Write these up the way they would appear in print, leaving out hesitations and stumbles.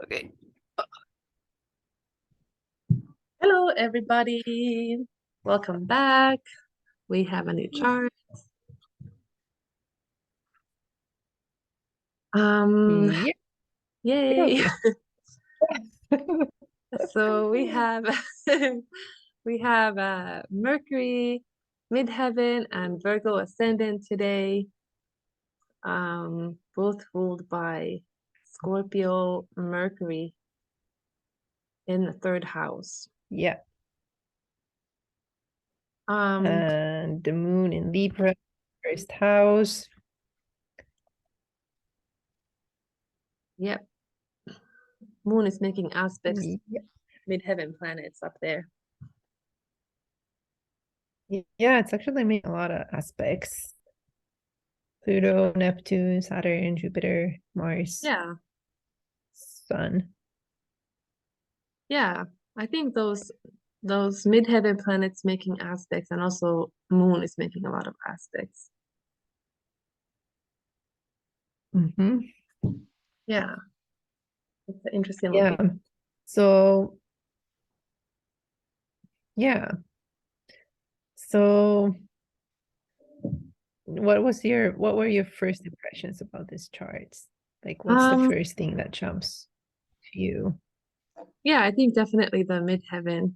Okay. Hello, everybody. Welcome back. We have a new chart. Yeah, Yay. okay. So we have we have Mercury, midheaven, and Virgo ascendant today. Both ruled by Scorpio Mercury in the third house. Yeah. Um, And the moon in Libra, first house. yep. Moon is making aspects, Yeah, midheaven planets up there. yeah, it's actually making a lot of aspects. Pluto, Neptune, Saturn, Jupiter, Mars, Yeah. Sun. Yeah, I think those midheaven planets making aspects, and also Moon is making a lot of aspects. Hmm. Yeah, it's an interesting Yeah. looking. So, yeah. So, what were your first impressions about this charts? Like, what's the Um, first thing that jumps to you? yeah, I think definitely the midheaven,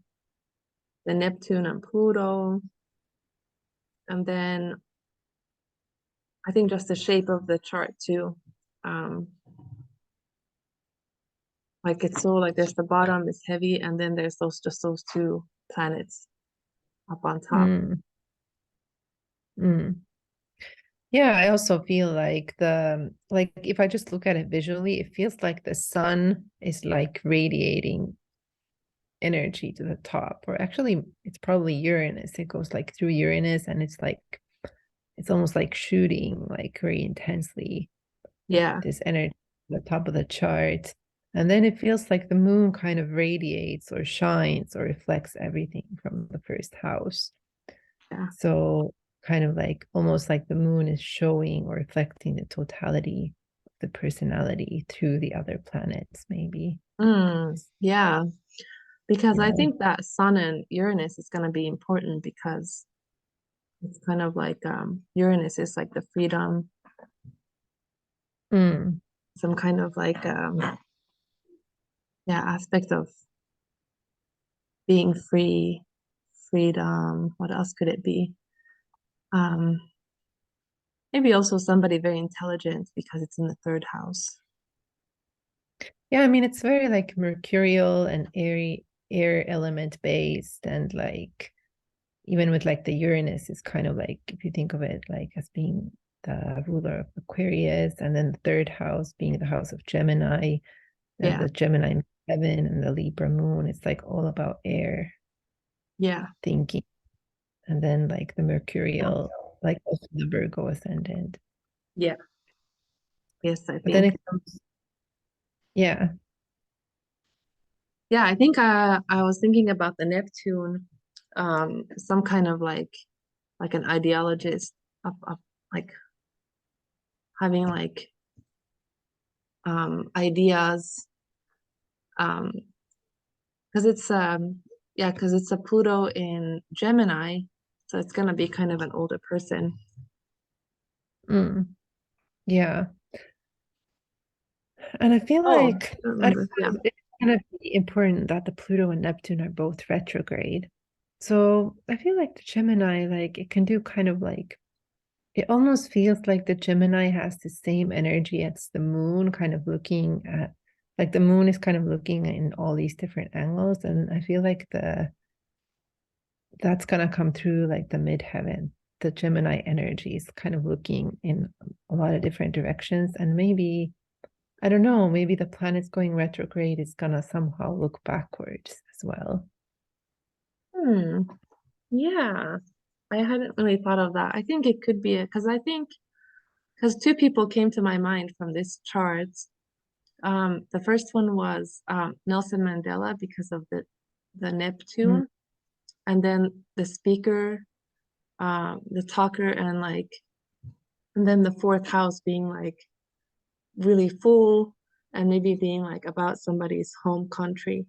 the Neptune and Pluto, and then I think just the shape of the chart too. Um, like it's so like there's the bottom is heavy, and then there's those two planets up on top. Mm, mm. Yeah, I also feel like if I just look at it visually, it feels like the sun is like radiating energy to the top. Or actually, it's probably Uranus. It goes like through Uranus and it's almost like shooting like very intensely Yeah, this energy to the top of the chart. And then it feels like the moon kind of radiates or shines or reflects everything from the first house. yeah. So kind of like almost like the moon is showing or reflecting the totality of the personality through the other planets, maybe. Yeah. Because I Yeah. think that Sun and Uranus is going to be important because it's kind of like Uranus is like the freedom, Mm. some kind of like yeah, aspect of being free, freedom. What else could it be? Um, maybe also somebody very intelligent because it's in the third house. Yeah, I mean it's very like mercurial and airy air element based and like even with like the Uranus is kind of like if you think of it like as being the ruler of Aquarius and then the third house being the house of Gemini and Yeah, the Gemini heaven and the Libra moon, it's like all about air yeah, thinking. And then like the mercurial, like also the Virgo ascendant. yeah. Yes, I But then think. it comes, yeah. Yeah, I think I was thinking about the Neptune, some kind of like an ideologist up like having like ideas um because it's yeah, because it's a Pluto in Gemini, so it's gonna be kind of an older person. Mm, yeah. And I feel Oh, like I don't I don't remember. Yeah. know, it's kind of important that the Pluto and Neptune are both retrograde. So I feel like the Gemini, like it can do kind of like it almost feels like the Gemini has the same energy as the moon, kind of looking at like the moon is kind of looking in all these different angles. And I feel like the that's gonna come through like the midheaven. The Gemini energy is kind of looking in a lot of different directions. And maybe, I don't know, maybe the planets going retrograde is gonna somehow look backwards as well. Hmm. Yeah. I hadn't really thought of that. I think it could be because I think because two people came to my mind from this chart. The first one was Nelson Mandela because of the Mm, Neptune, and then the speaker, the talker, and then the fourth house being like really full, and maybe being like about somebody's home country.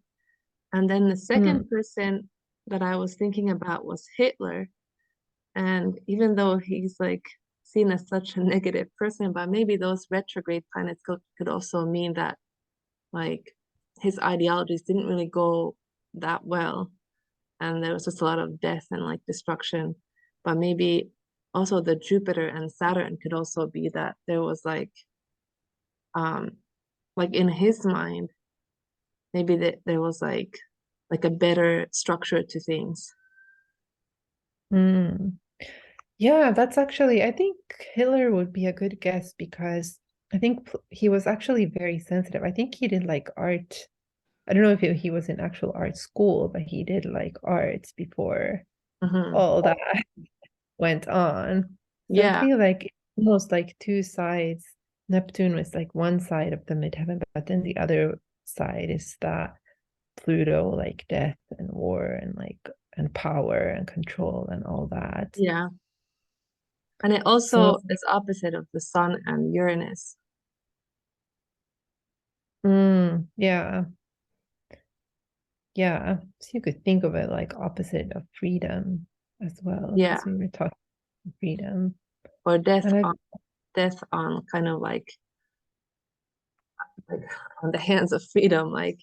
And then the Mm, second person that I was thinking about was Hitler. And even though he's like seen as such a negative person, but maybe those retrograde planets could also mean that like his ideologies didn't really go that well. And there was just a lot of death and like destruction. But maybe also the Jupiter and Saturn could also be that there was um like in his mind, maybe that there was like a better structure to things. mm. Yeah, that's actually, I think Hitler would be a good guess because I think he was actually very sensitive. I think he did like art. I don't know if he was in actual art school, but he did like arts before Hmm. all that went on. So I Yeah, feel like it's almost like two sides. Neptune was like one side of the midheaven, but then the other side is that Pluto, like death and war and like and power and control and all that. yeah. And it So also is opposite of the Sun and Uranus. yeah, yeah. So you could think of it like opposite of freedom as well, Yeah, because we were talking freedom. or And I death on kind of like on the hands of freedom. Like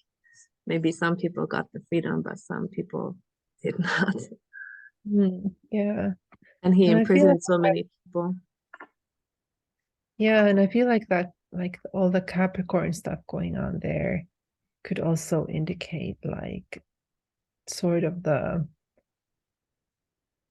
maybe some people got the freedom, but some people did not. yeah. And he And I feel like imprisoned so many people. yeah, and I feel like that like all the Capricorn stuff going on there could also indicate like sort of the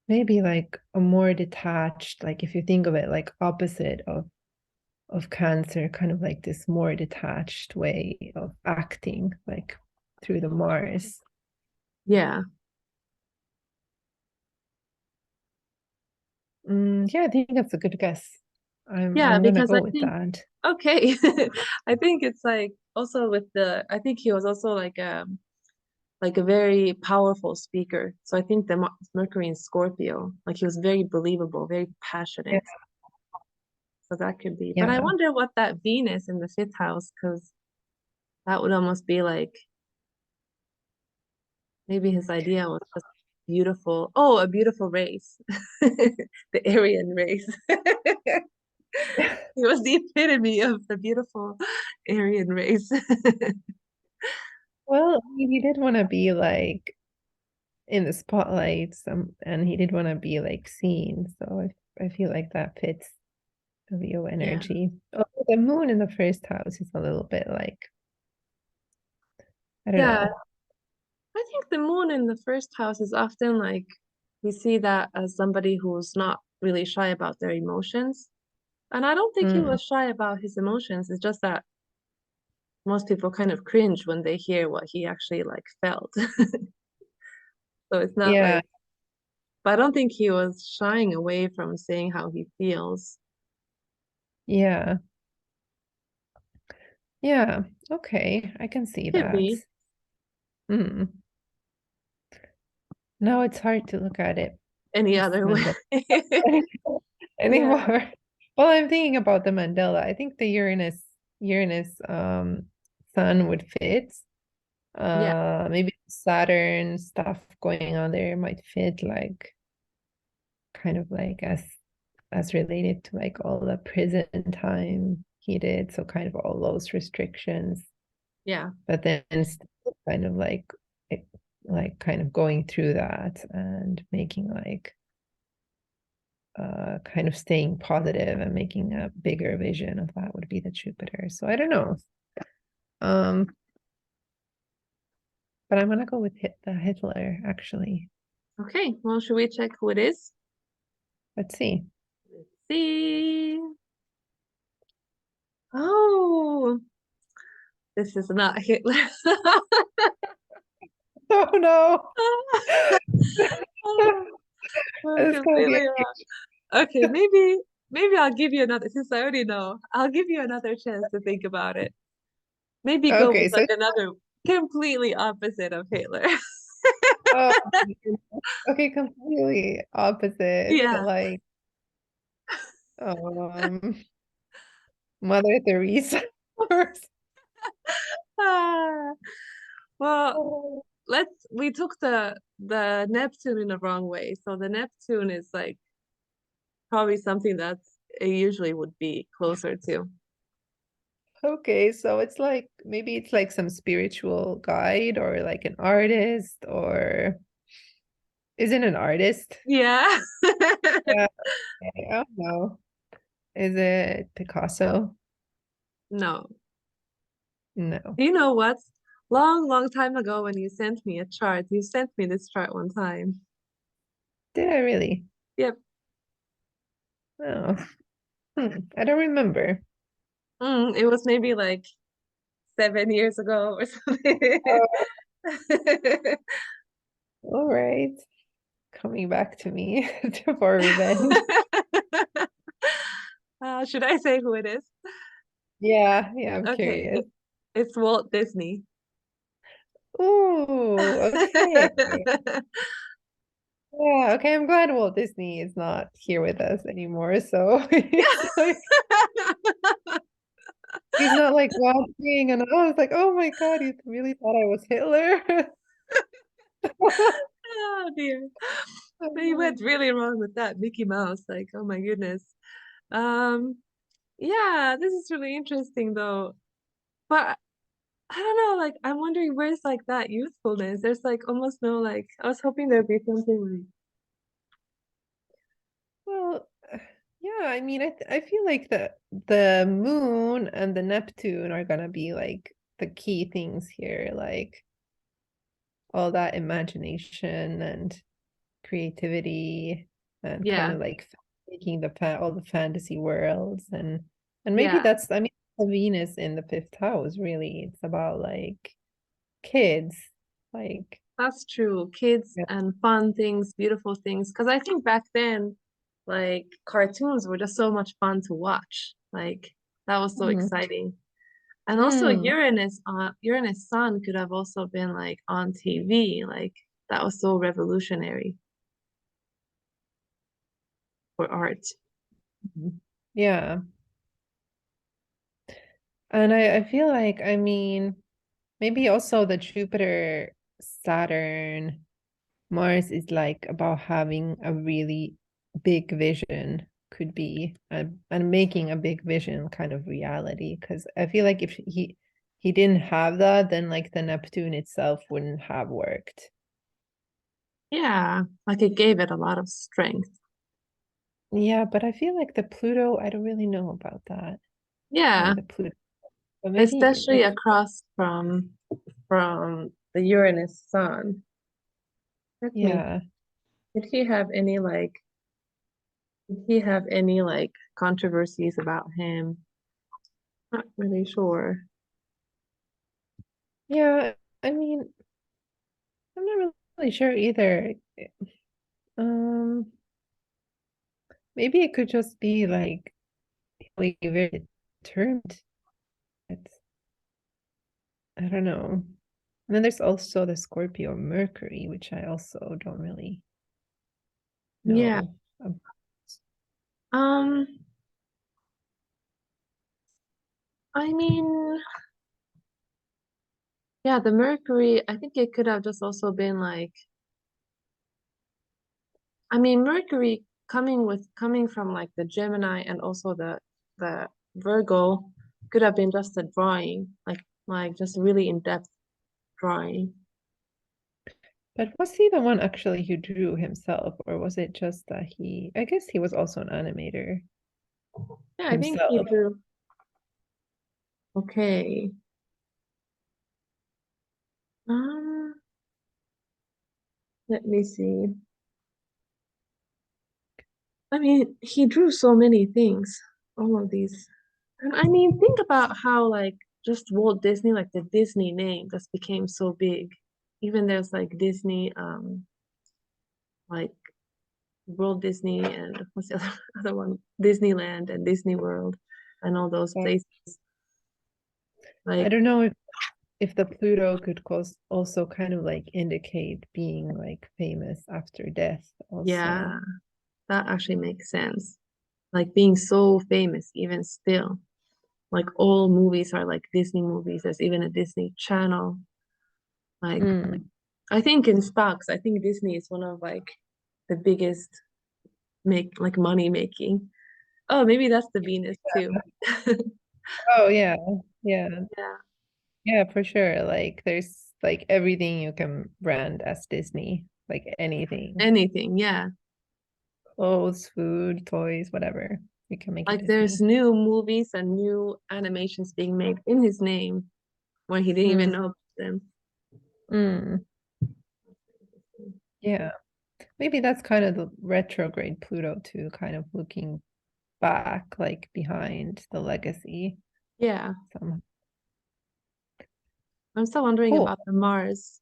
maybe like a more detached, like if you think of it like opposite of Cancer, kind of like this more detached way of acting, like through the Mars. Yeah. Yeah, I think that's a good guess. Yeah, I'm gonna because I go with think that. okay. I think it's like also with the I think he was also like a very powerful speaker. So I think the Mercury in Scorpio, like he was very believable, very Yeah, passionate. So that could be. But I yeah, wonder what that Venus in the fifth house, because that would almost be like maybe his idea was just beautiful. Oh, a beautiful race. The Aryan race. He was the epitome of the beautiful Aryan race. well, he did want to be like in the spotlight, and he did want to be like seen. So I feel like that fits the Leo Yeah. energy. Oh, the moon in the first house is a little bit like, I don't Yeah. know. I think the moon in the first house is often like we see that as somebody who's not really shy about their emotions. And I don't think he Mm, was shy about his emotions. It's just that most people kind of cringe when they hear what he actually like felt. So it's not yeah, like, but I don't think he was shying away from saying how he feels. yeah, yeah. Okay, I can see Could that. be Mm. Now it's hard to look at it any as other way. Mandela Yeah. anymore. Well, I'm thinking about the Mandela. I think the Uranus sun would fit. Yeah. Maybe Saturn stuff going on there might fit like kind of like as related to like all the prison time he did. So kind of all those restrictions, Yeah. but then still kind of like it, like kind of going through that and making like kind of staying positive and making a bigger vision of that would be the Jupiter. So I don't know. Um, but I'm gonna go with the Hitler actually. Okay. Well, should we check who it is? Let's see. Let's see. Oh, this is not Hitler. Oh no. I'm It's gonna be completely wrong. Okay, maybe I'll give you another since I already know. I'll give you another chance to think about it. Maybe go with okay. like So another completely opposite of Hitler. oh, okay, completely opposite. Yeah. Like um Mother Teresa. Ah, well, Oh, we took the Neptune in the wrong way. So the Neptune is like probably something that's it usually would be closer to. okay, so it's like maybe it's like some spiritual guide or like an artist or is it an artist? Yeah. Yeah, okay, I don't know. Is it Picasso? No. No. You know what? Long, long time ago when you sent me a chart, you sent me this chart one time. Did I really? Yep. Oh, I don't remember. It was maybe like 7 years ago or something. Oh, all right. Coming back to me for revenge. Should I say who it is? Yeah, yeah, I'm Okay, curious. it's Walt Disney. Ooh, okay. Yeah, okay. I'm glad Walt Disney is not here with us anymore. So it's like he's not like watching, and I was like, oh my God, you really thought I was Hitler? Oh dear. He went really wrong with that Mickey Mouse. Like, oh my goodness. Um, yeah, this is really interesting though. But I don't know, like I'm wondering where's like that youthfulness. There's like almost no like I was hoping there'd be something Well, yeah, I mean, I feel like the moon and the Neptune are gonna be like the key things here, like all that imagination and creativity and kind yeah, of like making all the fantasy worlds and maybe yeah, that's I mean the Venus in the fifth house really it's about like kids like that's true. Kids yeah. and fun things, beautiful things. Because I think back then, like cartoons were just so much fun to watch. Like that was so Mhm. exciting. And also Mm. Uranus Sun could have also been like on TV. Like that was so revolutionary for art. Yeah, and I feel like I mean maybe also the Jupiter Saturn Mars is like about having a really big vision, could be, and making a big vision kind of reality. Because I feel like if he didn't have that, then like the Neptune itself wouldn't have worked. Yeah, like it gave it a lot of strength. Yeah, but I feel like the Pluto, I don't really know about that. Yeah, The Pluto, but maybe especially across from the Uranus Sun. Let me. yeah. Did he have any like? Did he have any like controversies about him? Not really sure. Yeah, I mean, I'm not really sure either. Um, maybe it could just be like very determined. It's, I don't know. And then there's also the Scorpio Mercury, which I also don't really Yeah. know about. Um. I mean, yeah, the Mercury. I think it could have just also been like. I mean, Mercury coming from like the Gemini and also the Virgo could have been just a drawing, like just really in-depth drawing. But was he the one actually who drew himself, or was it just that I guess he was also an animator Yeah, I think he himself. drew. Okay. Um, Let me see. I mean, he drew so many things, all of these. And I mean, think about how like just Walt Disney, like the Disney name just became so big. Even there's like Disney, like World Disney and what's the other, other one? Disneyland and Disney World and all those Yeah. places. I Like, don't know if the Pluto could also kind of like indicate being like famous after death also. yeah, that actually makes sense. Like being so famous even still. like all movies are like Disney movies. There's even a Disney Channel. Like Mm. I think in stocks, I think Disney is one of like the biggest make like money making. Oh, maybe that's the Venus too. Oh yeah. Yeah. Yeah, Yeah, for sure. Like there's like everything you can brand as Disney, like anything. anything. Yeah. Clothes, food, toys, whatever. You can make it Like there's Disney. new movies and new animations being made in his name when he didn't Mm, even know about them. mm, yeah. Maybe that's kind of the retrograde Pluto too, kind of looking back, like behind the legacy. Yeah. Somehow. I'm still wondering Cool. about the Mars.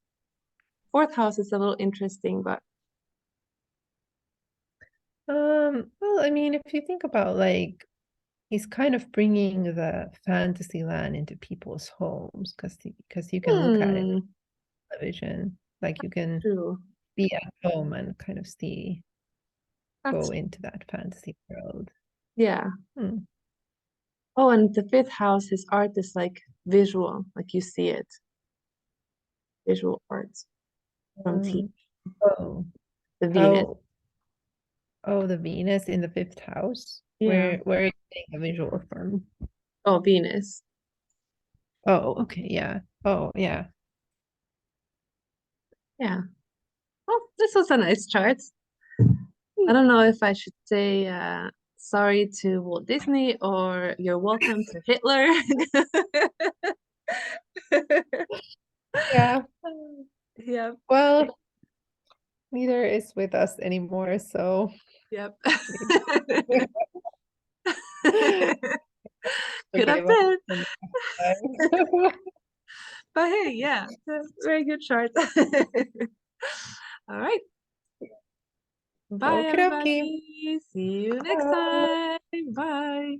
Fourth house is a little interesting, but Well, I mean, if you think about like he's kind of bringing the fantasy land into people's homes because you can look at it hmm, on television, like you can true. be at home and kind of see That's go into that fantasy world. yeah. Hmm. Oh, and the fifth house, his art is like visual, like you see it, visual arts from T, Um, oh, the Venus. how oh the Venus in the fifth house. Yeah. Where are you getting a visual from? Oh, Venus. Oh, okay, yeah. Oh, yeah. Yeah. Well, this was a nice chart. I Hmm. don't know if I should say sorry to Walt Disney or you're welcome to Hitler. Yeah. Yep. Well, neither is with us anymore, so Yep. maybe Could have forgive us been. for next time. But hey, yeah, it's a very good chart. All right. Bye, Okie dokie. everybody. See you next Bye. time. Bye.